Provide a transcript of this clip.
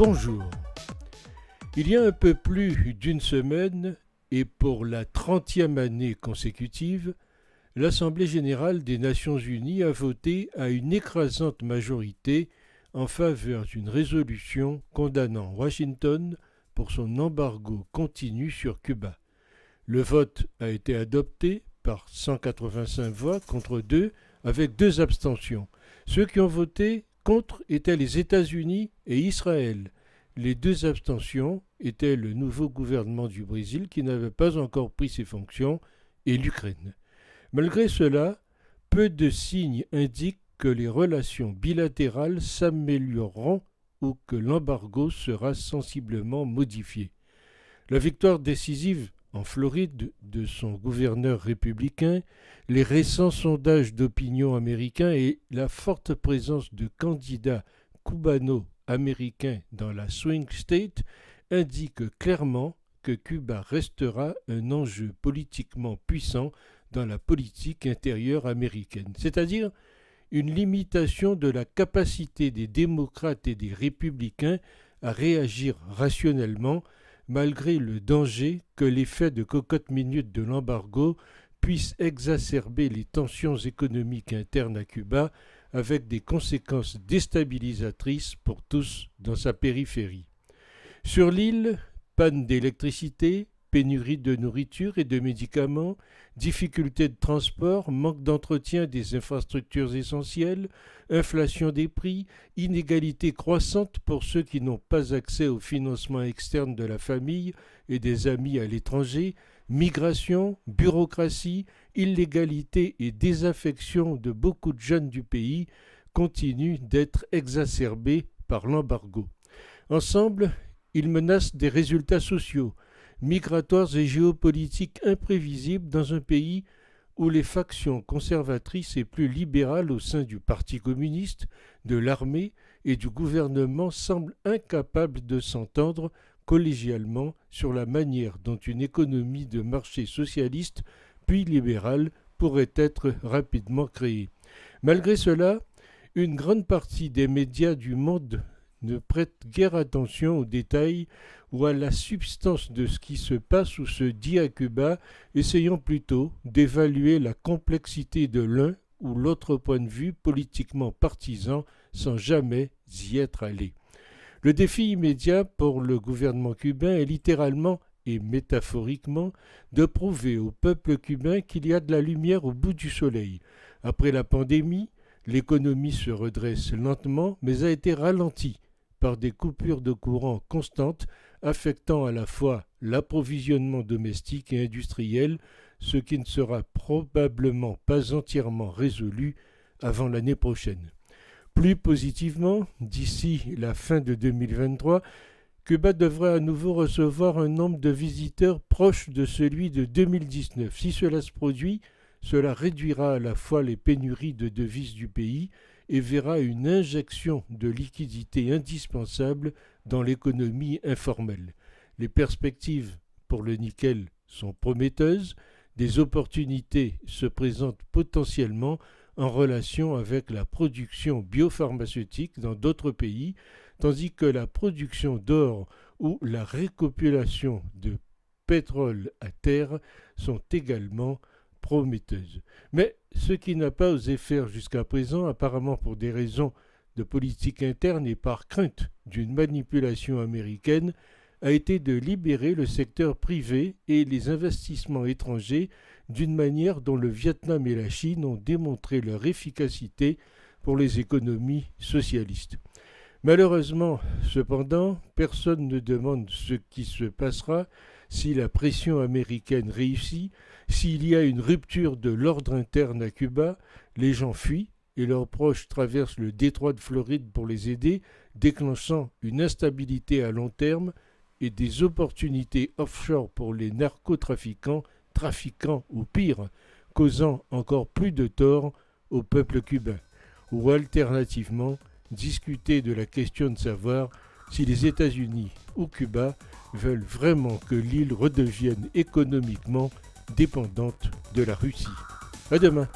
Bonjour. Il y a un peu plus d'une semaine, et pour la 30e année consécutive, l'Assemblée générale des Nations unies a voté à une écrasante majorité en faveur d'une résolution condamnant Washington pour son embargo continu sur Cuba. Le vote a été adopté par 185 voix contre 2, avec 2 abstentions. Ceux qui ont voté contre étaient les États-Unis et Israël. Les 2 abstentions étaient le nouveau gouvernement du Brésil qui n'avait pas encore pris ses fonctions et l'Ukraine. Malgré cela, peu de signes indiquent que les relations bilatérales s'amélioreront ou que l'embargo sera sensiblement modifié. La victoire décisive en Floride de son gouverneur républicain, les récents sondages d'opinion américains et la forte présence de candidats cubano-américains dans la swing state indiquent clairement que Cuba restera un enjeu politiquement puissant dans la politique intérieure américaine, c'est-à-dire une limitation de la capacité des démocrates et des républicains à réagir rationnellement malgré le danger que l'effet de cocotte-minute de l'embargo puisse exacerber les tensions économiques internes à Cuba avec des conséquences déstabilisatrices pour tous dans sa périphérie. Sur l'île, panne d'électricité, pénurie de nourriture et de médicaments, difficultés de transport, manque d'entretien des infrastructures essentielles, inflation des prix, inégalités croissantes pour ceux qui n'ont pas accès au financement externe de la famille et des amis à l'étranger, migration, bureaucratie, illégalité et désaffection de beaucoup de jeunes du pays continuent d'être exacerbés par l'embargo. Ensemble, ils menacent des résultats sociaux, migratoires et géopolitiques imprévisibles dans un pays où les factions conservatrices et plus libérales au sein du Parti communiste, de l'armée et du gouvernement semblent incapables de s'entendre collégialement sur la manière dont une économie de marché socialiste puis libérale pourrait être rapidement créée. Malgré cela, une grande partie des médias du monde ne prêtent guère attention aux détails ou à la substance de ce qui se passe ou se dit à Cuba, essayant plutôt d'évaluer la complexité de l'un ou l'autre point de vue politiquement partisan sans jamais y être allé. Le défi immédiat pour le gouvernement cubain est littéralement et métaphoriquement de prouver au peuple cubain qu'il y a de la lumière au bout du soleil. Après la pandémie, l'économie se redresse lentement mais a été ralentie par des coupures de courant constantes affectant à la fois l'approvisionnement domestique et industriel, ce qui ne sera probablement pas entièrement résolu avant l'année prochaine. Plus positivement, d'ici la fin de 2023, Cuba devrait à nouveau recevoir un nombre de visiteurs proche de celui de 2019. Si cela se produit, cela réduira à la fois les pénuries de devises du pays et verra une injection de liquidités indispensable dans l'économie informelle. Les perspectives pour le nickel sont prometteuses, des opportunités se présentent potentiellement en relation avec la production biopharmaceutique dans d'autres pays, tandis que la production d'or ou la récupération de pétrole à terre sont également prometteuse. Mais ce qui n'a pas osé faire jusqu'à présent, apparemment pour des raisons de politique interne et par crainte d'une manipulation américaine, a été de libérer le secteur privé et les investissements étrangers d'une manière dont le Vietnam et la Chine ont démontré leur efficacité pour les économies socialistes. Malheureusement, cependant, personne ne demande ce qui se passera si la pression américaine réussit. S'il y a une rupture de l'ordre interne à Cuba, les gens fuient et leurs proches traversent le détroit de Floride pour les aider, déclenchant une instabilité à long terme et des opportunités offshore pour les narcotrafiquants, trafiquants ou pire, causant encore plus de tort au peuple cubain. Ou alternativement, discuter de la question de savoir si les États-Unis ou Cuba veulent vraiment que l'île redevienne économiquement dépendante de la Russie. À demain.